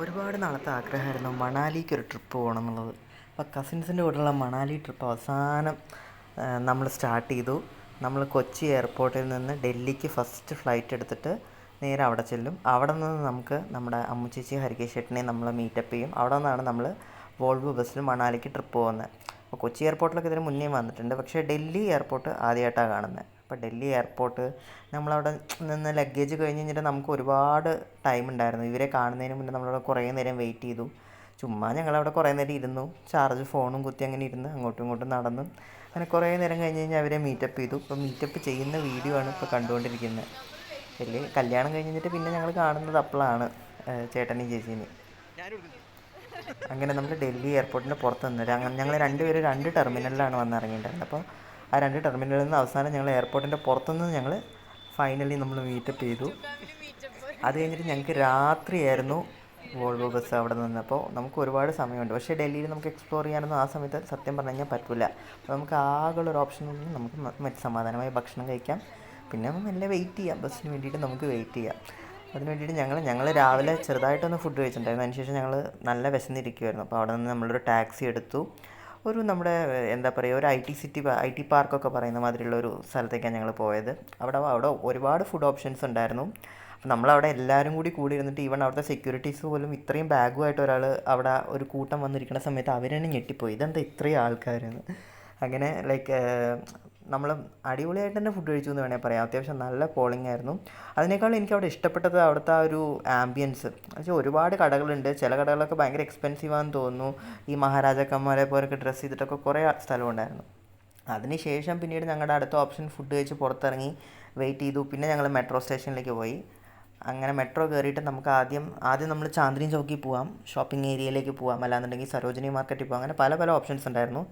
ഒരുപാട് നാളത്തെ ആഗ്രഹമായിരുന്നു മണാലിക്കൊരു ട്രിപ്പ് പോകണം എന്നുള്ളത്. അപ്പോൾ കസിൻസിൻ്റെ കൂടെയുള്ള മണാലി ട്രിപ്പ് അവസാനം നമ്മൾ സ്റ്റാർട്ട് ചെയ്തു. നമ്മൾ കൊച്ചി എയർപോർട്ടിൽ നിന്ന് ഡൽഹിക്ക് ഫസ്റ്റ് ഫ്ലൈറ്റ് എടുത്തിട്ട് നേരെ അവിടെ ചെല്ലും. അവിടെ നിന്ന് നമുക്ക് നമ്മുടെ അമ്മുച്ചേച്ചി ഹരികേഷ് ചേട്ടനെയും നമ്മൾ മീറ്റപ്പ് ചെയ്യും. അവിടെ നിന്നാണ് നമ്മൾ വോൾവോ ബസ്സിൽ മണാലിക്ക് ട്രിപ്പ് പോകുന്നത്. അപ്പോൾ കൊച്ചി എയർപോർട്ടിലൊക്കെ ഇതിന് മുന്നേ വന്നിട്ടുണ്ട്, പക്ഷേ ഡൽഹി എയർപോർട്ട് ആദ്യമായിട്ടാണ് കാണുന്നത്. അപ്പോൾ ഡൽഹി എയർപോർട്ട് നമ്മളവിടെ നിന്ന് ലഗേജ് കഴിഞ്ഞ് കഴിഞ്ഞിട്ട് നമുക്ക് ഒരുപാട് ടൈം ഉണ്ടായിരുന്നു. ഇവരെ കാണുന്നതിന് മുന്നേ നമ്മളവിടെ കുറേ നേരം വെയിറ്റ് ചെയ്തു. ചുമ്മാ ഞങ്ങളവിടെ കുറേ നേരം ഇരുന്നു, ചാർജ് ഫോണും കുത്തി അങ്ങനെ ഇരുന്ന് അങ്ങോട്ടും ഇങ്ങോട്ടും നടന്നു. അങ്ങനെ കുറേ നേരം കഴിഞ്ഞ് കഴിഞ്ഞാൽ അവരെ മീറ്റപ്പ് ചെയ്തു. ഇപ്പോൾ മീറ്റപ്പ് ചെയ്യുന്ന വീഡിയോ ആണ് ഇപ്പോൾ കണ്ടുകൊണ്ടിരിക്കുന്നത്. വലിയ കല്യാണം കഴിഞ്ഞിട്ട് പിന്നെ ഞങ്ങൾ കാണുന്നത് അപ്പോഴാണ് ചേട്ടനെയും ചേച്ചീനെയും. അങ്ങനെ നമ്മൾ ഡൽഹി എയർപോർട്ടിൻ്റെ പുറത്ത് നിന്നിട്ട് അങ്ങനെ ഞങ്ങൾ രണ്ടുപേരും 2 ടെർമിനലിലാണ് വന്നിറങ്ങിയിട്ടുണ്ടായിരുന്നത്. അപ്പോൾ ആ 2 ടെർമിനലിൽ നിന്ന് അവസാനം ഞങ്ങൾ എയർപോർട്ടിൻ്റെ പുറത്തുനിന്ന് ഞങ്ങൾ ഫൈനലി നമ്മൾ മീറ്റപ്പ് ചെയ്തു. അത് കഴിഞ്ഞിട്ട് ഞങ്ങൾക്ക് രാത്രിയായിരുന്നു വോൾവോ ബസ് അവിടെ നിന്നപ്പോൾ. നമുക്ക് ഒരുപാട് സമയമുണ്ട്, പക്ഷേ ഡൽഹിയിൽ നമുക്ക് എക്സ്പ്ലോർ ചെയ്യാനൊന്നും ആ സമയത്ത് സത്യം പറഞ്ഞു കഴിഞ്ഞാൽ പറ്റില്ല. അപ്പോൾ നമുക്ക് ആകെയുള്ളൊരു ഓപ്ഷൻ ഒന്നും നമുക്ക് മറ്റ് സമാധാനമായി ഭക്ഷണം കഴിക്കാം, പിന്നെ നല്ല വെയിറ്റ് ചെയ്യാം, ബസ്സിന് വേണ്ടിയിട്ട് നമുക്ക് വെയിറ്റ് ചെയ്യാം. അതിന് വേണ്ടിയിട്ട് ഞങ്ങൾ രാവിലെ ചെറുതായിട്ടൊന്ന് ഫുഡ് കഴിച്ചിട്ടുണ്ടായിരുന്നു. അതിനുശേഷം ഞങ്ങൾ നല്ല വിശന്നിരിക്കുമായിരുന്നു. അപ്പോൾ അവിടെ നിന്ന് നമ്മളൊരു ടാക്സി എടുത്തു. ഒരു നമ്മുടെ എന്താ പറയുക, ഒരു ഐ ടി പാർക്കൊക്കെ പറയുന്ന മാതിരിയുള്ള ഒരു സ്ഥലത്തേക്കാണ് ഞങ്ങൾ പോയത്. അവിടെ ഒരുപാട് ഫുഡ് ഓപ്ഷൻസ് ഉണ്ടായിരുന്നു. അപ്പോൾ നമ്മളവിടെ എല്ലാവരും കൂടി ഇരുന്നിട്ട് ഈവൺ അവിടുത്തെ സെക്യൂരിറ്റീസ് പോലും ഇത്രയും ബാഗുമായിട്ട് ഒരാൾ അവിടെ ഒരു കൂട്ടം വന്നിരിക്കുന്ന സമയത്ത് അവർ തന്നെ ഞെട്ടിപ്പോയി, ഇതെന്താ ഇത്രയും ആൾക്കാരെന്ന്. അങ്ങനെ നമ്മൾ അടിപൊളിയായിട്ട് തന്നെ ഫുഡ് കഴിച്ചു എന്ന് വേണമെങ്കിൽ പറയാം. അത്യാവശ്യം നല്ല പോളിംഗ് ആയിരുന്നു. അതിനേക്കാൾ എനിക്കവിടെ ഇഷ്ടപ്പെട്ടത് അവിടുത്തെ ആ ഒരു ആംബിയൻസ്. എന്നുവെച്ചാൽ ഒരുപാട് കടകളുണ്ട്, ചില കടകളൊക്കെ ഭയങ്കര എക്സ്പെൻസീവാണെന്ന് തോന്നുന്നു. ഈ മഹാരാജാക്കന്മാരെ പോലൊക്കെ ഡ്രസ്സ് ചെയ്തിട്ടൊക്കെ കുറേ സ്ഥലമുണ്ടായിരുന്നു. അതിനുശേഷം പിന്നീട് ഞങ്ങളുടെ അടുത്ത ഓപ്ഷൻ ഫുഡ് കഴിച്ച് പുറത്തിറങ്ങി വെയിറ്റ് ചെയ്തു. പിന്നെ ഞങ്ങൾ മെട്രോ സ്റ്റേഷനിലേക്ക് പോയി. അങ്ങനെ മെട്രോ കയറിയിട്ട് നമുക്ക് ആദ്യം നമ്മൾ ചാന്ദ്നി ചൗക്കിൽ പോവാം, ഷോപ്പിംഗ് ഏരിയയിലേക്ക് പോവാം, അല്ലാന്നുണ്ടെങ്കിൽ സരോജിനി മാർക്കറ്റിൽ പോവാം. അങ്ങനെ പല ഓപ്ഷൻസ് ഉണ്ടായിരുന്നു.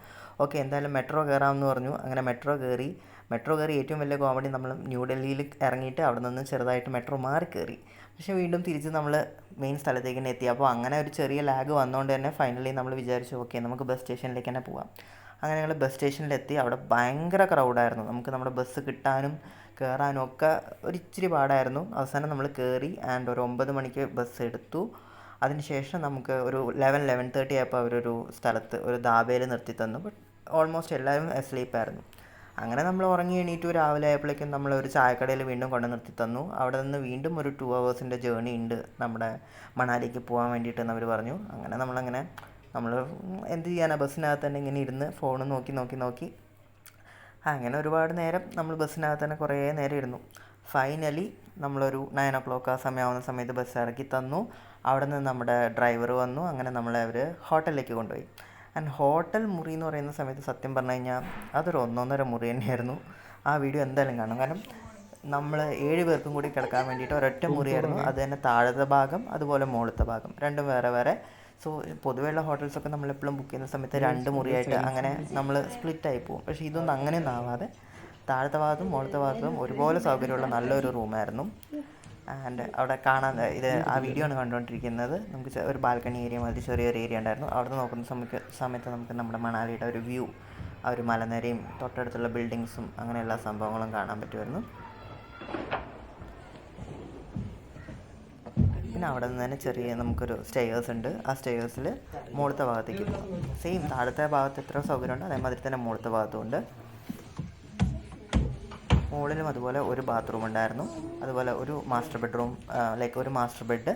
ഓക്കെ, എന്തായാലും മെട്രോ കയറാമെന്ന് പറഞ്ഞു. അങ്ങനെ മെട്രോ കയറി ഏറ്റവും വലിയ കോമഡി, നമ്മൾ ന്യൂഡൽഹിയിൽ ഇറങ്ങിയിട്ട് അവിടെ നിന്ന് ചെറുതായിട്ട് മെട്രോ മാറി കയറി, പക്ഷേ വീണ്ടും തിരിച്ച് നമ്മൾ മെയിൻ സ്ഥലത്തേക്ക് തന്നെ എത്തി. അപ്പോൾ അങ്ങനെ ഒരു ചെറിയ ലാഗ് വന്നുകൊണ്ട് തന്നെ ഫൈനലി നമ്മൾ വിചാരിച്ചു ഓക്കെ നമുക്ക് ബസ് സ്റ്റേഷനിലേക്ക് തന്നെ പോവാം. അങ്ങനെ ഞങ്ങൾ ബസ് സ്റ്റേഷനിലെത്തി. അവിടെ ഭയങ്കര ക്രൗഡായിരുന്നു. നമുക്ക് നമ്മുടെ ബസ് കിട്ടാനും കയറാനും ഒക്കെ ഒരിച്ചിരി പാടായിരുന്നു. അവസാനം നമ്മൾ കയറി ആൻഡ് ഒരു 9 മണിക്ക് ബസ് എടുത്തു. അതിനുശേഷം നമുക്ക് ഒരു 11:30 ആയപ്പോൾ അവരൊരു സ്ഥലത്ത് ഒരു ധാബയിൽ നിർത്തി തന്നു. ബട്ട് ഓൾമോസ്റ്റ് എല്ലാവരും സ്ലീപ്പായിരുന്നു. അങ്ങനെ നമ്മൾ ഉറങ്ങി എണീറ്റു. രാവിലെ ആയപ്പോഴേക്കും നമ്മൾ ഒരു ചായക്കടയിൽ വീണ്ടും കൊണ്ട് നിർത്തി തന്നു. അവിടെ നിന്ന് വീണ്ടും ഒരു 2 hours ജേർണി ഉണ്ട് നമ്മുടെ മണാലിക്ക് പോകാൻ വേണ്ടിയിട്ടെന്ന് അവർ പറഞ്ഞു. അങ്ങനെ നമ്മൾ എന്ത് ചെയ്യാനാണ്, ബസ്സിനകത്ത് തന്നെ ഇങ്ങനെ ഇരുന്ന് ഫോൺ നോക്കി അങ്ങനെ ഒരുപാട് നേരം നമ്മൾ ബസ്സിനകത്ത് തന്നെ കുറേ നേരം ഇരുന്നു. ഫൈനലി നമ്മളൊരു 9 o'clock ആ സമയമാവുന്ന സമയത്ത് ബസ് ഇറക്കി തന്നു. അവിടെ നിന്ന് നമ്മുടെ ഡ്രൈവർ വന്നു. അങ്ങനെ നമ്മളെ അവർ ഹോട്ടലിലേക്ക് കൊണ്ടുപോയി. ആൻഡ് ഹോട്ടൽ മുറി എന്ന് പറയുന്ന സമയത്ത് സത്യം പറഞ്ഞു കഴിഞ്ഞാൽ അതൊരു 1.5 മുറി തന്നെയായിരുന്നു. ആ വീഡിയോ എന്തായാലും കാണും, കാരണം നമ്മൾ 7 പേർക്കും കൂടി കിടക്കാൻ വേണ്ടിയിട്ട് ഒരൊറ്റ മുറിയായിരുന്നു. അത് തന്നെ താഴത്തെ ഭാഗം അതുപോലെ മുകളിലത്തെ ഭാഗം രണ്ടും വേറെ. സോ പൊതുവെയുള്ള ഹോട്ടൽസൊക്കെ നമ്മളെപ്പോഴും ബുക്ക് ചെയ്യുന്ന സമയത്ത് 2 മുറിയായിട്ട് അങ്ങനെ നമ്മൾ സ്പ്ലിറ്റായി പോകും. പക്ഷേ ഇതൊന്നും അങ്ങനെയൊന്നും ആവാതെ താഴത്തെ ഭാഗത്തും മുകളിലത്തെ ഭാഗത്തും ഒരുപോലെ സൗകര്യമുള്ള നല്ലൊരു റൂമായിരുന്നു. ആൻഡ് അവിടെ കാണാൻ ആ വീഡിയോ ആണ് കണ്ടുകൊണ്ടിരിക്കുന്നത്. നമുക്ക് ഒരു ബാൽക്കണി ഏരിയ മാതിരി ചെറിയൊരു ഏരിയ ഉണ്ടായിരുന്നു. അവിടെ നിന്ന് നോക്കുന്ന സമയത്ത് നമുക്ക് നമ്മുടെ മണാലിയുടെ ഒരു വ്യൂ, ആ ഒരു മലനിരയും തൊട്ടടുത്തുള്ള ബിൽഡിങ്സും അങ്ങനെയുള്ള സംഭവങ്ങളും കാണാൻ പറ്റുമായിരുന്നു. പിന്നെ അവിടെ നിന്ന് തന്നെ ചെറിയ നമുക്കൊരു സ്റ്റെയേഴ്സ് ഉണ്ട്. ആ സ്റ്റെയേഴ്സിൽ മുകളിലത്തെ ഭാഗത്തേക്ക് സെയിം താഴത്തെ ഭാഗത്ത് എത്ര സൗകര്യമുണ്ട് അതേമാതിരി തന്നെ മുകളിലത്തെ ഭാഗത്തും ഉണ്ട്. മുകളിലും അതുപോലെ ഒരു ബാത്റൂം ഉണ്ടായിരുന്നു. അതുപോലെ ഒരു മാസ്റ്റർ ബെഡ്റൂം, ഒരു മാസ്റ്റർ ബെഡ്,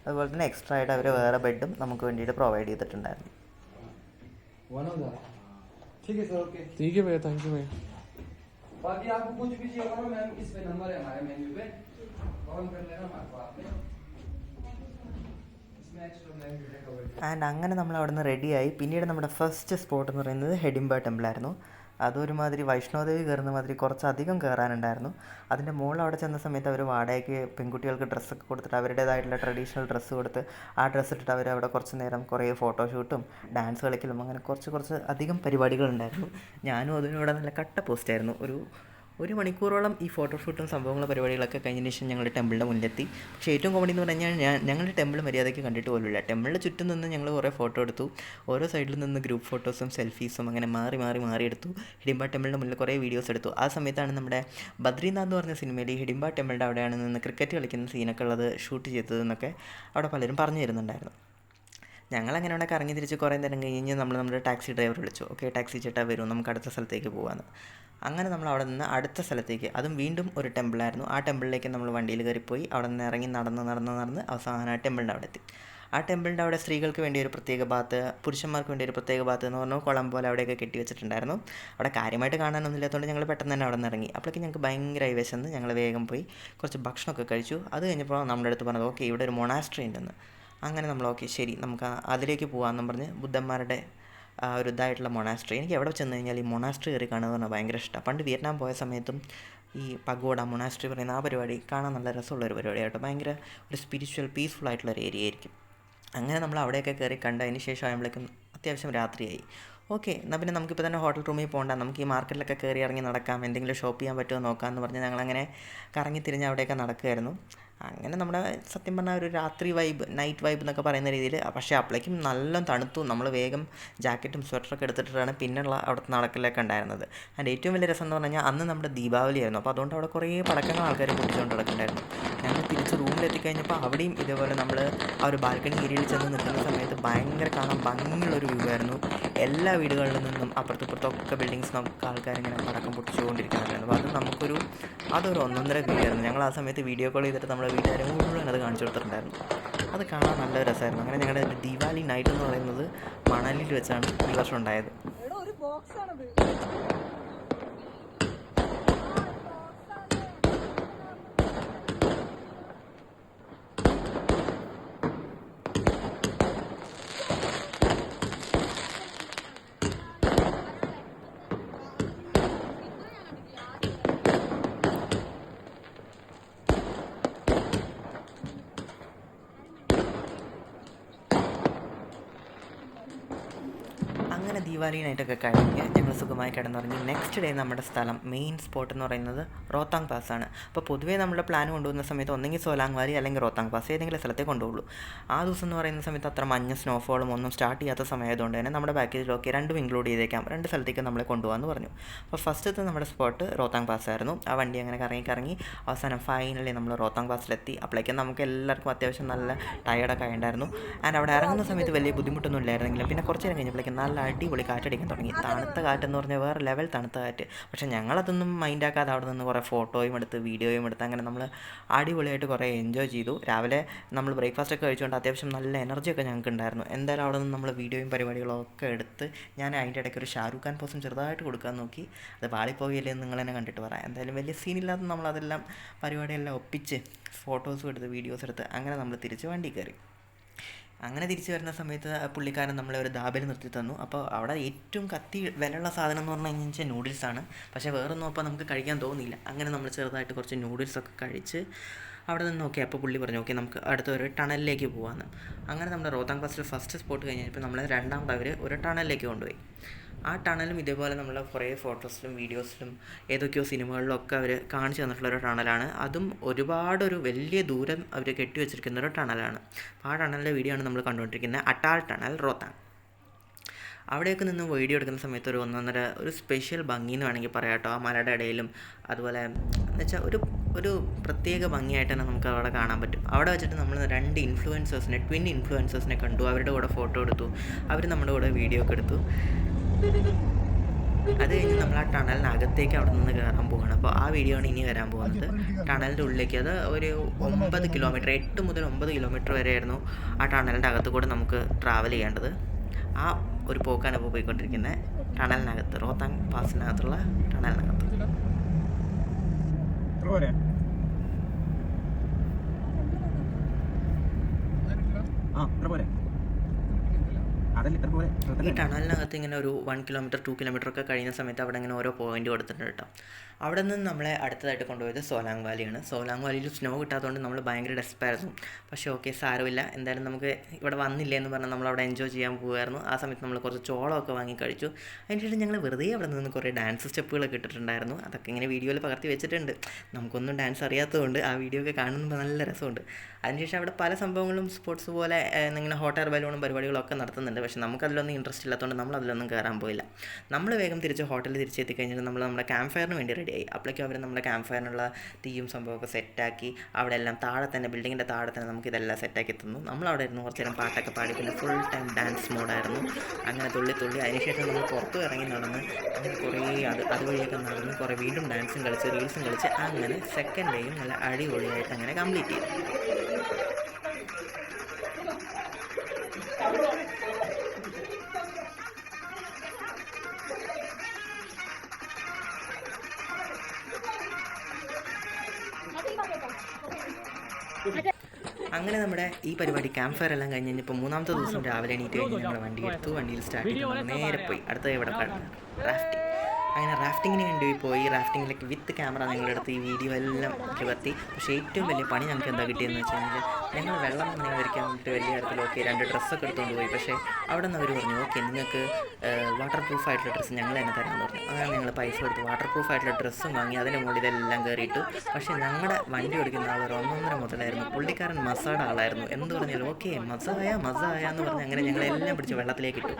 അതുപോലെ തന്നെ എക്സ്ട്രാ ആയിട്ട് അവർ വേറെ ബെഡും നമുക്ക് വേണ്ടിയിട്ട് പ്രൊവൈഡ് ചെയ്തിട്ടുണ്ടായിരുന്നു. ठीक है भैया, थैंक यू भैया. बाकी आपको कुछ भी चाहिए होगा मैम, इस पे नंबर है हमारे मेन्यू पे, कॉल कर लेना आपको आपने. ആൻഡ് അങ്ങനെ നമ്മൾ അവിടെ നിന്ന് റെഡിയായി. പിന്നീട് നമ്മുടെ ഫസ്റ്റ് സ്പോട്ട് എന്ന് പറയുന്നത് ഹിഡിംബ ടെമ്പിളായിരുന്നു. അതൊരുമാതിരി വൈഷ്ണോദേവി കയറുന്ന മാതിരി കുറച്ചധികം കയറാനുണ്ടായിരുന്നു. അതിൻ്റെ മുകളിൽ അവിടെ ചെന്ന സമയത്ത് അവർ വാടകയ്ക്ക് പെൺകുട്ടികൾക്ക് ഡ്രസ്സൊക്കെ കൊടുത്തിട്ട് അവരുടേതായിട്ടുള്ള ട്രഡീഷണൽ ഡ്രസ്സ് കൊടുത്ത് ആ ഡ്രസ്സ് ഇട്ടിട്ട് അവർ അവിടെ കുറച്ച് നേരം കുറേ ഫോട്ടോഷൂട്ടും ഡാൻസ് കളിക്കലും അങ്ങനെ കുറച്ച് അധികം പരിപാടികളുണ്ടായിരുന്നു. ഞാനും അതിനോട് നല്ല കട്ട പോസ്റ്റായിരുന്നു. 1 മണിക്കൂറോളം ഈ ഫോട്ടോഷൂട്ടും സംഭവങ്ങളും പരിപാടികളൊക്കെ കഴിഞ്ഞതിന് ശേഷം ഞങ്ങൾ ടെമ്പിളിൻ്റെ മുന്നിലെത്തി. പക്ഷേ ഏറ്റവും കോമഡി എന്ന് പറഞ്ഞു കഴിഞ്ഞാൽ ഞങ്ങൾ ടെമ്പിൾ മര്യാദയ്ക്ക് കണ്ടിട്ട് പോലുമില്ല. ടെമ്പിളിൻ്റെ ചുറ്റും നിന്ന് ഞങ്ങൾ കുറേ ഫോട്ടോ എടുത്തു. ഓരോ സൈഡിൽ നിന്ന് ഗ്രൂപ്പ് ഫോട്ടോസും സെൽഫീസും അങ്ങനെ മാറി എടുത്തു. ഹിഡിംബ ടെമ്പിളിൻ്റെ മുന്നിൽ കുറേ വീഡിയോസ് എടുത്തു. ആ സമയത്താണ് നമ്മുടെ ബദ്രീനാഥ് എന്ന് പറഞ്ഞ സിനിമയിൽ ഈ ഹിഡിംബ ടെമ്പിളിൻ്റെ അവിടെയാണ് നിന്ന് ക്രിക്കറ്റ് കളിക്കുന്ന സീനൊക്കെ ഉള്ളത് ഷൂട്ട് ചെയ്തതെന്നൊക്കെ അവിടെ പലരും പറഞ്ഞു തരുന്നുണ്ടായിരുന്നു. ഞങ്ങളങ്ങനെ അവിടെ കറങ്ങി തിരിച്ച് കുറേ നേരം കഴിഞ്ഞ് നമ്മൾ നമ്മുടെ ടാക്സി ഡ്രൈവർ വിളിച്ചു. ഓക്കെ, ടാക്സി ചേട്ടാ വരും, നമുക്ക് അടുത്ത സ്ഥലത്തേക്ക് പോകാമെന്ന്. അങ്ങനെ നമ്മൾ അവിടെ നിന്ന് അടുത്ത സ്ഥലത്തേക്ക്, അതും വീണ്ടും ഒരു ടെമ്പിളായിരുന്നു. ആ ടെമ്പിളിലേക്ക് നമ്മൾ വണ്ടിയിൽ കയറിപ്പോയി. അവിടെ നിന്ന് ഇറങ്ങി നടന്ന് അവസാനം ആ ടെമ്പിളിൻ്റെ അവിടെ എത്തി. ആ ടെമ്പിളിൻ്റെ അവിടെ സ്ത്രീകൾക്ക് വേണ്ടി ഒരു പ്രത്യേക ഭാഗത്ത്, പുരുഷന്മാർക്ക് വേണ്ടി ഒരു പ്രത്യേക ഭാഗത്ത് എന്ന് പറഞ്ഞാൽ കുളം പോലെ അവിടെയൊക്കെ കെട്ടി വെച്ചിട്ടുണ്ടായിരുന്നു. അവിടെ കാര്യമായിട്ട് കാണാനൊന്നും ഇല്ലാത്തതുകൊണ്ട് ഞങ്ങൾ പെട്ടെന്ന് തന്നെ അവിടെ നിന്ന് ഇറങ്ങി. അപ്പോഴേക്കും ഞങ്ങൾക്ക് ഭയങ്കരമായി വിശന്ന് ഞങ്ങൾ വേഗം പോയി കുറച്ച് ഭക്ഷണമൊക്കെ കഴിച്ചു. അത് കഴിഞ്ഞപ്പോൾ നമ്മുടെ അടുത്ത് പറഞ്ഞത് ഓക്കെ ഇവിടെ ഒരു മൊണാസ്ട്രി ഉണ്ടെന്ന്. അങ്ങനെ നമ്മൾ ഓക്കെ ശരി നമുക്ക് അതിലേക്ക് പോകാമെന്നും പറഞ്ഞ് ബുദ്ധന്മാരുടെ ഒരു ഇതായിട്ടുള്ള മൊണാസ്ട്രി. എനിക്ക് എവിടെ ചെന്ന് കഴിഞ്ഞാൽ ഈ മൊണാസ്ട്രി കയറി കാണുക എന്ന് പറഞ്ഞാൽ ഭയങ്കര ഇഷ്ടമാണ്. പണ്ട് വിയറ്റ്നാം പോയ സമയത്തും ഈ പഗോഡ മൊണാസ്ട്രി പറയുന്ന ആ പരിപാടി കാണാൻ നല്ല രസമുള്ളൊരു പരിപാടിയായിട്ട് ഭയങ്കര ഒരു സ്പിരിച്വൽ പീസ്ഫുൾ ആയിട്ടുള്ളൊരു ഏരിയ ആയിരിക്കും. അങ്ങനെ നമ്മൾ അവിടെയൊക്കെ കയറി കണ്ടതിന് ശേഷം ആകുമ്പോഴേക്കും അത്യാവശ്യം രാത്രിയായി. ഓക്കെ, എന്നാൽ പിന്നെ നമുക്കിപ്പോൾ തന്നെ ഹോട്ടൽ റൂമിൽ പോകണ്ട, നമുക്ക് ഈ മാർക്കറ്റിലൊക്കെ കയറി ഇറങ്ങി നടക്കാം, എന്തെങ്കിലും ഷോപ്പ് ചെയ്യാൻ പറ്റുമോ നോക്കാമെന്ന് പറഞ്ഞ് ഞങ്ങളങ്ങനെ കറങ്ങി തിരിഞ്ഞ് അവിടെയൊക്കെ നടക്കുമായിരുന്നു. അങ്ങനെ നമ്മുടെ സത്യം പറഞ്ഞാൽ ഒരു രാത്രി വൈബ്, നൈറ്റ് വൈബ് എന്നൊക്കെ പറയുന്ന രീതിയിൽ. പക്ഷേ അപ്പോഴേക്കും നല്ല തണുത്തു. നമ്മൾ വേഗം ജാക്കറ്റും സ്വെറ്ററൊക്കെ എടുത്തിട്ടാണ് പിന്നെയുള്ള അവിടുത്തെ നടക്കലൊക്കെ ഉണ്ടായിരുന്നത്. അതിൻ്റെ ഏറ്റവും വലിയ രസം എന്ന് പറഞ്ഞു കഴിഞ്ഞാൽ അന്ന് നമ്മുടെ ദീപാവലി ആയിരുന്നു. അപ്പോൾ അതുകൊണ്ട് അവിടെ കുറേ പടക്കങ്ങൾ ആൾക്കാർ പൊട്ടിച്ചുകൊണ്ട് നടക്കുന്നുണ്ടായിരുന്നു. ഞങ്ങൾ തിരിച്ച് റൂമിലെത്തിക്കഴിഞ്ഞപ്പോൾ അവിടെയും ഇതേപോലെ നമ്മൾ ആ ഒരു ബാൽക്കണി ഏരിയയിൽ ചെന്ന് നിൽക്കുന്ന സമയത്ത് ഭയങ്കര കാണാൻ ഭംഗിയുള്ളൊരു വ്യൂ ആയിരുന്നു. എല്ലാ വീടുകളിൽ നിന്നും അപ്പുറത്തിപ്പുറത്തൊക്കെ ബിൽഡിങ്സിനൊക്കെ ആൾക്കാരിങ്ങനെ പടക്കം പൊട്ടിച്ചുകൊണ്ടിരിക്കുന്നുണ്ടായിരുന്നു. അപ്പോൾ അതൊരു ഒന്നൊന്നര വ്യൂ ആയിരുന്നു. ഞങ്ങൾ ആ സമയത്ത് വീഡിയോ കോൾ ചെയ്തിട്ട് നമ്മുടെ വീട്ടുകാരെ മുഴുവൻ അത് കാണിച്ചു കൊടുത്തിട്ടുണ്ടായിരുന്നു. അത് കാണാൻ നല്ല രസമായിരുന്നു. അങ്ങനെ ഞങ്ങളുടെ ദീപാവലി നൈറ്റ് എന്ന് പറയുന്നത് മണാലിയിൽ വെച്ചാണ് ഈ വർഷം ഉണ്ടായത്. അങ്ങനെ ദീപാവലി നൈറ്റൊക്കെ കഴിഞ്ഞ് ഞങ്ങൾ സുഖമായി കിടന്നുറങ്ങി. നെക്സ്റ്റ് ഡേ നമ്മുടെ സ്ഥലം മെയിൻ സ്പോട്ട് എന്ന് പറയുന്നത് റോത്താങ് പാസ്സാണ്. അപ്പോൾ പൊതുവേ നമ്മുടെ പ്ലാൻ കൊണ്ടുപോകുന്ന സമയത്ത് ഒന്നെങ്കിൽ സോലാങ് വാലി അല്ലെങ്കിൽ റോത്താങ് പാസ് ഏതെങ്കിലും സ്ഥലത്തേ കൊണ്ടുപോകുള്ളൂ. ആ ദിവസം എന്ന് പറയുന്ന സമയത്ത് അത്ര മഞ്ഞ സ്നോഫോളും ഒന്നും സ്റ്റാർട്ട് ചെയ്യാത്ത സമയമായതുകൊണ്ട് തന്നെ നമ്മുടെ പാക്കേജിലൊക്കെ രണ്ടും ഇൻക്ലൂഡ് ചെയ്തേക്കാം, 2 സ്ഥലത്തേക്ക് നമ്മളെ കൊണ്ടുപോകാമെന്ന് പറഞ്ഞു. അപ്പോൾ ഫസ്റ്റത്തെ നമ്മുടെ സ്പോട്ട് റോത്താങ് പാസ് ആയിരുന്നു. ആ വണ്ടി അങ്ങനെ കറങ്ങി അവസാനം ഫൈനലി നമ്മൾ റോത്താങ് പാസിലെത്തി. അപ്പോഴേക്കും നമുക്ക് എല്ലാവർക്കും അത്യാവശ്യം നല്ല ടയർഡൊക്കെ ആയിട്ടുണ്ടായിരുന്നു. ആൻഡ് അവിടെ ഇറങ്ങുന്ന സമയത്ത് വലിയ ബുദ്ധിമുട്ടൊന്നും ഇല്ലായിരുന്നെങ്കിലും പിന്നെ കുറച്ച് നേരം കഴിഞ്ഞപ്പോഴേക്കും നല്ല അടിപൊളി കാറ്റടിക്കാൻ തുടങ്ങി. തണുത്ത കാറ്റെന്ന് പറഞ്ഞാൽ വേറെ ലെവൽ തണുത്ത കാറ്റ്. പക്ഷേ ഞങ്ങളതൊന്നും മൈൻഡാക്കാതെ അവിടെ നിന്ന് കുറേ ഫോട്ടോയും എടുത്ത് വീഡിയോയും എടുത്ത് അങ്ങനെ നമ്മൾ അടിപൊളിയായിട്ട് കുറേ എൻജോയ് ചെയ്തു. രാവിലെ നമ്മൾ ബ്രേക്ക്ഫാസ്റ്റൊക്കെ കഴിച്ചുകൊണ്ട് അത്യാവശ്യം നല്ല എനർജിയൊക്കെ ഞങ്ങൾക്ക് ഉണ്ടായിരുന്നു. എന്തായാലും അവിടെ നിന്ന് നമ്മൾ വീഡിയോയും പരിപാടികളും ഒക്കെ എടുത്ത് ഞാൻ അതിൻ്റെ ഇടയ്ക്ക് ഒരു ഷാരൂഖ് ഖാൻ പോസും ചെറുതായിട്ട് കൊടുക്കാൻ നോക്കി. അത് പാളിപ്പോയില്ലേ എന്ന് നിങ്ങൾ തന്നെ കണ്ടിട്ട് പറയാം. എന്തായാലും വലിയ സീനില്ലാതെ നമ്മളതെല്ലാം പരിപാടിയെല്ലാം ഒപ്പിച്ച് ഫോട്ടോസും എടുത്ത് വീഡിയോസ് എടുത്ത് അങ്ങനെ നമ്മൾ തിരിച്ച് വണ്ടി കയറി. അങ്ങനെ തിരിച്ച് വരുന്ന സമയത്ത് പുള്ളിക്കാരൻ നമ്മളെ ഒരു ധാബയിൽ നിർത്തി തന്നു. അപ്പോൾ അവിടെ ഏറ്റവും വിലയുള്ള സാധനം എന്ന് പറഞ്ഞു കഴിഞ്ഞാൽ നൂഡിൽസാണ്. പക്ഷേ വേറൊന്നും അപ്പോൾ നമുക്ക് കഴിക്കാൻ തോന്നിയില്ല. അങ്ങനെ നമ്മൾ ചെറുതായിട്ട് കുറച്ച് നൂഡിൽസൊക്കെ കഴിച്ച് അവിടെ നിന്ന് ഓക്കെ. അപ്പോൾ പുള്ളി പറഞ്ഞു ഓക്കെ നമുക്ക് അടുത്തൊരു ടണലിലേക്ക് പോകാമെന്ന്. അങ്ങനെ നമ്മുടെ റോത്താങ് പാസിൽ ഫസ്റ്റ് സ്പോട്ട് കഴിഞ്ഞപ്പോൾ നമ്മളെ രണ്ടാമത് ഒരു ടണലിലേക്ക് കൊണ്ടുപോയി. ആ ടണലും ഇതേപോലെ നമ്മൾ കുറേ ഫോട്ടോസിലും വീഡിയോസിലും ഏതൊക്കെയോ സിനിമകളിലൊക്കെ അവർ കാണിച്ചു തന്നിട്ടുള്ളൊരു ടണലാണ്. അതും ഒരുപാടൊരു വലിയ ദൂരം അവർ കെട്ടി വെച്ചിരിക്കുന്നൊരു ടണലാണ്. അപ്പോൾ ആ ടണലിൻ്റെ വീഡിയോ ആണ് നമ്മൾ കണ്ടുകൊണ്ടിരിക്കുന്നത്. അട്ടാൾ ടണൽ റോത്താങ്. അവിടെയൊക്കെ നിന്ന് വീഡിയോ എടുക്കുന്ന സമയത്ത് ഒരു ഒന്നൊന്നര ഒരു സ്പെഷ്യൽ ഭംഗി എന്ന് വേണമെങ്കിൽ പറയാം കേട്ടോ. ആ മലയുടെ ഇടയിലും അതുപോലെ എന്ന് വെച്ചാൽ ഒരു പ്രത്യേക ഭംഗിയായിട്ട് തന്നെ നമുക്ക് അവിടെ കാണാൻ പറ്റും. അവിടെ വെച്ചിട്ട് നമ്മൾ 2 ട്വിൻ ഇൻഫ്ലുവൻസേഴ്സിനെ കണ്ടു. അവരുടെ കൂടെ ഫോട്ടോ എടുത്തു. അവർ നമ്മുടെ കൂടെ വീഡിയോ ഒക്കെ എടുത്തു. അത് കഴിഞ്ഞ് നമ്മൾ ആ ടണലിനകത്തേക്ക് അവിടെ നിന്ന് കയറാൻ പോവുകയാണ്. അപ്പോൾ ആ വീഡിയോ ആണ് ഇനി വരാൻ പോകുന്നത്. ടണലിൻ്റെ ഉള്ളിലേക്ക് അത് ഒരു 9 കിലോമീറ്റർ 8 മുതൽ 9 കിലോമീറ്റർ വരെയായിരുന്നു ആ ടണലിൻ്റെ അകത്ത് കൂടെ നമുക്ക് ട്രാവൽ ചെയ്യേണ്ടത്. ആ ഒരു പോക്കാണ് ഇപ്പോൾ പോയിക്കൊണ്ടിരിക്കുന്നത് ടണലിനകത്ത്, റോത്താങ് പാസിനകത്തുള്ള ടണലിനകത്ത്. ഈ ടണലിനകത്ത് ഇങ്ങനെ ഒരു 1 കിലോമീറ്റർ 2 കിലോമീറ്റർ ഒക്കെ കഴിയുന്ന സമയത്ത് അവിടെ ഇങ്ങനെ ഓരോ പോയിന്റ് കൊടുത്തിട്ടുണ്ട് കേട്ടോ. അവിടെ നിന്ന് നമ്മളെ അടുത്തതായിട്ട് കൊണ്ടുപോയത് സോലാങ് വാലിയാണ്. സോലാങ് വാലിയിൽ സ്നോ കിട്ടാത്തതുകൊണ്ട് നമ്മൾ ഭയങ്കര ഡെസ്പായിരുന്നു. പക്ഷേ ഓക്കെ, സാരമില്ല, എന്തായാലും നമുക്ക് ഇവിടെ വന്നില്ലേ എന്ന് പറഞ്ഞാൽ നമ്മൾ അവിടെ എൻജോയ് ചെയ്യാൻ പോകുമായിരുന്നു. ആ സമയത്ത് നമ്മൾ കുറച്ച് ചോളമൊക്കെ വാങ്ങി കഴിച്ചു. അതിനുശേഷം ഞങ്ങൾ വെറുതെ അവിടെ നിന്ന് കുറേ ഡാൻസ് സ്റ്റെപ്പുകളൊക്കെ ഇട്ടിട്ടുണ്ടായിരുന്നു. അതൊക്കെ ഇങ്ങനെ വീഡിയോയിൽ പകർത്തി വെച്ചിട്ടുണ്ട്. നമുക്കൊന്നും ഡാൻസ് അറിയാത്തതുകൊണ്ട് ആ വീഡിയോ ഒക്കെ കാണുമ്പോൾ നല്ല രസമുണ്ട്. അതിനുശേഷം അവിടെ പല സംഭവങ്ങളും സ്പോർട്സ് പോലെ ഇങ്ങനെ ഹോട്ട് എയർ ബലൂണും പരിപാടികളൊക്കെ നടത്തുന്നുണ്ട്. പക്ഷേ നമുക്കതിലൊന്നും ഇൻട്രസ്റ്റ് ഇല്ലാത്തതുകൊണ്ട് നമ്മൾ അതിലൊന്നും കയറാൻ പോയില്ല. നമ്മൾ വേഗം തിരിച്ച് ഹോട്ടലിൽ തിരിച്ചെത്തി കഴിഞ്ഞിട്ട് നമ്മൾ നമ്മുടെ ക്യാമ്പ് ഫയറിന് വേണ്ടി റെഡിയായി. അപ്പോഴേക്കും അവർ നമ്മുടെ ക്യാമ്പ് ഫയറിനുള്ള തീയും സംഭവമൊക്കെ സെറ്റാക്കി അവിടെ എല്ലാം താഴെ തന്നെ, ബിൽഡിങ്ങിൻ്റെ താഴെ തന്നെ നമുക്കിതെല്ലാം സെറ്റാക്കി തന്നു. നമ്മളവിടെ ഇരുന്ന് കുറച്ച് നേരം പാട്ടൊക്കെ പാടി, പിന്നെ ഫുൾ ടൈം ഡാൻസ് മോഡായിരുന്നു. അങ്ങനെ തുള്ളി അതിനുശേഷം നമ്മൾ പുറത്ത് ഇറങ്ങി നടന്ന് അങ്ങനെ കുറേ അതുവഴിയൊക്കെ നടന്ന് കുറേ വീണ്ടും ഡാൻസും കളിച്ച് റീൽസും കളിച്ച് അങ്ങനെ സെക്കൻഡ് ഡേയും നല്ല അടിപൊളിയായിട്ട് അങ്ങനെ കംപ്ലീറ്റ് ചെയ്തു. അങ്ങനെ നമ്മുടെ ഈ പരിപാടി ക്യാമ്പ് ഫയർ എല്ലാം കഴിഞ്ഞ് കഴിഞ്ഞപ്പോൾ മൂന്നാമത്തെ ദിവസം രാവിലെ എണീറ്റ് കഴിഞ്ഞ് ഞങ്ങൾ വണ്ടി എടുത്തു. വണ്ടിയിൽ സ്റ്റാർട്ട് ചെയ്ത് നേരെ പോയി അടുത്ത ഇവിടെ റാഫ്റ്റിംഗ്. അങ്ങനെ റാഫ്റ്റിങ്ങിന് വേണ്ടി പോയി. റാഫ്റ്റിങ്ങിലേക്ക് വിത്ത് ക്യാമറ ഞങ്ങളെടുത്ത് ഈ വീഡിയോ എല്ലാം പറ്റി. പക്ഷേ ഏറ്റവും വലിയ പണി ഞങ്ങൾക്ക് എന്താ കിട്ടിയെന്ന് വെച്ച് കഴിഞ്ഞാൽ ഞങ്ങൾ വെള്ളം അങ്ങനെ വരയ്ക്കാൻ വേണ്ടിയിട്ട് വലിയ കാര്യത്തിൽ ഓക്കെ 2 ഡ്രസ്സൊക്കെ എടുത്തുകൊണ്ട് പോയി. പക്ഷേ അവിടെ നിന്ന് അവർ പറഞ്ഞു ഓക്കെ നിങ്ങൾക്ക് വാട്ടർ പ്രൂഫ് ആയിട്ടുള്ള ഡ്രസ്സ് ഞങ്ങൾ തന്നെ തരാമെന്ന് പറഞ്ഞു. അങ്ങനെ ഞങ്ങൾ പൈസ കൊടുത്ത് വാട്ടർ പ്രൂഫ് ആയിട്ടുള്ള ഡ്രസ്സും വാങ്ങി അതിൻ്റെ മുകളിൽ ഇതെല്ലാം കയറിയിട്ടു. പക്ഷേ ഞങ്ങളുടെ വണ്ടി ഓടിക്കുന്ന ആൾ ഒരു 1.5 മുതലായിരുന്നു. പുള്ളിക്കാരൻ മസാടെ ആളായിരുന്നു. എന്ത് പറഞ്ഞാലും ഓക്കെ മസായ എന്ന് പറഞ്ഞ് അങ്ങനെ ഞങ്ങളെല്ലാം പിടിച്ച് വെള്ളത്തിലേക്ക് ഇട്ടു.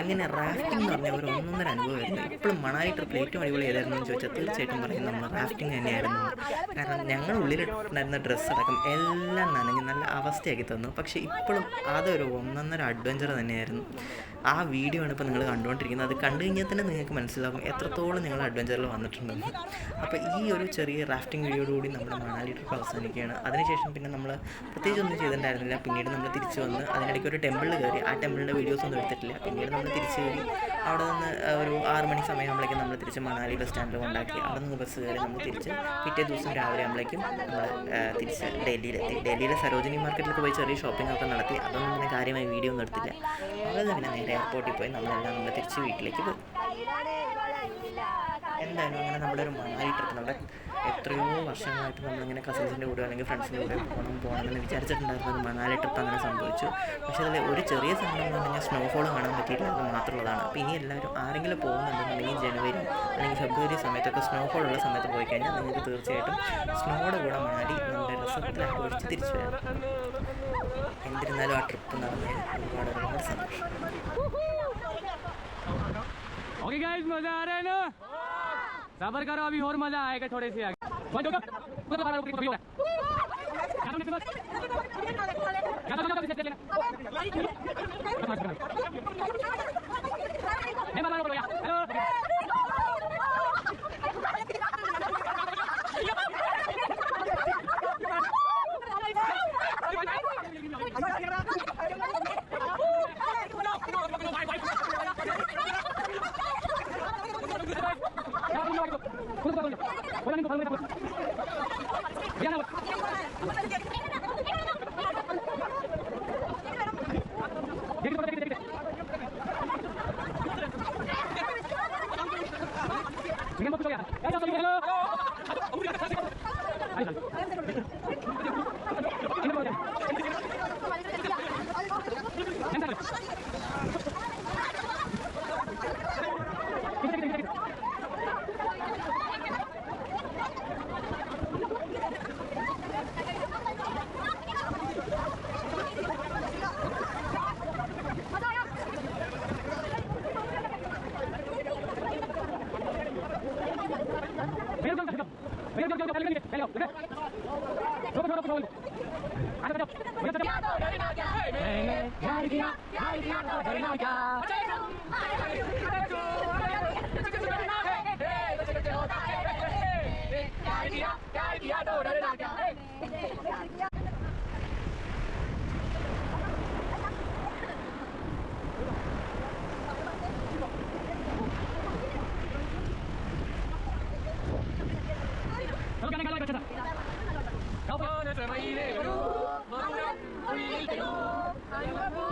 അങ്ങനെ റാഫ്റ്റിംഗ് എന്ന് പറഞ്ഞാൽ ഒരു 1.5 അനുഭവമായിരുന്നു. ഇപ്പോഴും മണാലി ട്രിപ്പിൽ ഏറ്റവും അടിപൊളി ഏതായിരുന്നു എന്ന് ചോദിച്ചാൽ തീർച്ചയായിട്ടും പറയും നമ്മൾ റാഫ്റ്റിംഗ് തന്നെയായിരുന്നു. കാരണം ഞങ്ങൾ ഉള്ളിലിട്ടുണ്ടായിരുന്ന ഡ്രസ്സ് അടക്കം എല്ലാം നനഞ്ഞ് നല്ല അവസ്ഥയാക്കി തന്നു. പക്ഷേ ഇപ്പോഴും അതൊരു 1.5 അഡ്വഞ്ചർ തന്നെയായിരുന്നു. ആ വീഡിയോ ആണ് ഇപ്പോൾ നിങ്ങൾ കണ്ടുകൊണ്ടിരിക്കുന്നത്. അത് കണ്ടു കഴിഞ്ഞാൽ തന്നെ നിങ്ങൾക്ക് മനസ്സിലാകും എത്രത്തോളം നിങ്ങൾ അഡ്വഞ്ചറിൽ വന്നിട്ടുണ്ടെന്ന്. അപ്പോൾ ഈ ഒരു ചെറിയ റാഫ്റ്റിംഗ് വീഡിയോയോടുകൂടി നമ്മുടെ മണാലി ട്രിപ്പ് അവസാനിക്കുകയാണ്. അതിനുശേഷം പിന്നെ നമ്മൾ പ്രത്യേകിച്ച് ഒന്നും ചെയ്തിട്ടുണ്ടായിരുന്നില്ല. പിന്നീട് നമ്മൾ തിരിച്ച് വന്ന് അതിനിടയ്ക്ക് ഒരു ടെമ്പിളിൽ കയറി. ആ ടെമ്പിളിൻ്റെ വീഡിയോസൊന്നും എടുത്തിട്ടില്ല. പിന്നീട് നമ്മൾ തിരിച്ച് കയറി അവിടെ നിന്ന് ഒരു 6 മണി സമയമാകുമ്പോഴേക്കും നമ്മൾ തിരിച്ച് മണാലി ബസ് സ്റ്റാൻഡിൽ കൊണ്ടാക്കി. അവിടെ നിന്ന് ബസ് കയറി നമ്മൾ തിരിച്ച് പിറ്റേ ദിവസം രാവിലെ ആകുമ്പോഴേക്കും നമ്മൾ തിരിച്ച് ഡൽഹിയിലെത്തി. ഡൽഹിയിലെ സരോജിനി മാർക്കറ്റിലൊക്കെ പോയി ചെറിയ ഷോപ്പിംഗ് ഒക്കെ നടത്തി. അതൊന്നും പിന്നെ കാര്യമായി വീഡിയോ ഒന്നും എടുത്തില്ല. അവിടെ നിന്ന് പിന്നെ നേരെ എയർപോർട്ടിൽ പോയി നമ്മൾ തിരിച്ച് വീട്ടിലേക്ക് പോയി. എന്തായാലും അങ്ങനെ നമ്മുടെ ഒരു മണാലി ട്രിപ്പ്, നമ്മുടെ എത്രയോ വർഷങ്ങളായിട്ട് നമ്മളിങ്ങനെ കസിൻസിൻ്റെ കൂടെ അല്ലെങ്കിൽ ഫ്രണ്ട്സിൻ്റെ കൂടെ പോകണമെന്ന് വിചാരിച്ചിട്ടുണ്ടായിരുന്നത് മണാലി ട്രിപ്പ് അങ്ങനെ സംഭവിച്ചു. പക്ഷേ അതിൽ ഒരു ചെറിയ സംഭവം എന്ന് പറഞ്ഞാൽ സ്നോഫോൾ കാണാൻ പറ്റിയിട്ടില്ല മാത്രമുള്ളതാണ്. അപ്പോൾ ഇനി എല്ലാവരും ആരെങ്കിലും പോകുന്നുണ്ടെന്നുണ്ടെങ്കിൽ ജനുവരി അല്ലെങ്കിൽ ഫെബ്രുവരി സമയത്തൊക്കെ സ്നോഫോൾ ഉള്ള സമയത്ത് പോയി കഴിഞ്ഞാൽ നിങ്ങൾക്ക് തീർച്ചയായിട്ടും സ്നോയുടെ കൂടെ മണാലി നമ്മുടെ രസത്തിൽ ആഘോഷിച്ച് തിരിച്ചു വരാം. എന്നിരുന്നാലും ആ ട്രിപ്പ് നടന്നതിൽ ഒരുപാട് സന്തോഷം. ओके गाइस, मजा आ रहा है ना? सबर करो, अभी और मजा आएगा थोड़े से आगे.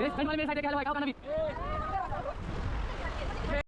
फ्रंट वाले मेरे साइड क्या हुआ क्या होगा नबी